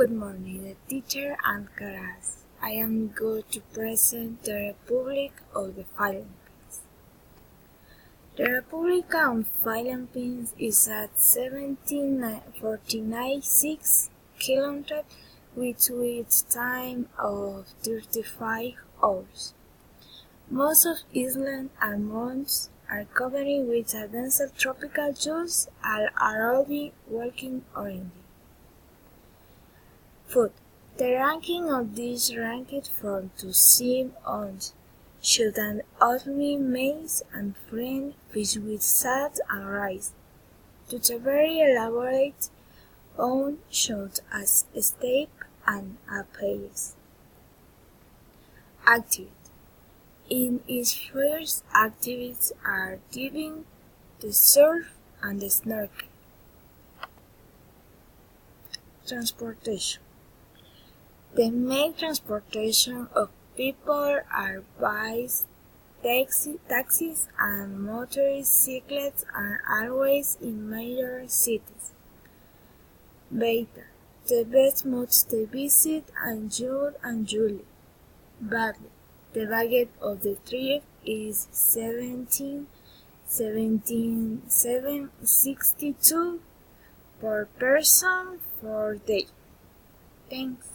Good morning, the teacher and class. I am going to present the Republic of the Philippines. The Republic of Philippines is at 1749.6 kilometers with time of 35 hours. Most of island and mountains are covered with a dense tropical juice and are already working oriented. Food. The ranking of these ranked from to 7 on should and oatmeal, maize, and plain fish with salad and rice, to the very elaborate on should as steak and apples. Activity. In its first activities are diving, the surf, and the snorkel. Transportation. The main transportation of people are bikes, taxis, and motorcycles are always in major cities. Beta. The best months to visit are June and July. Badly. The budget of the trip is $17,762 per person for day. Thanks.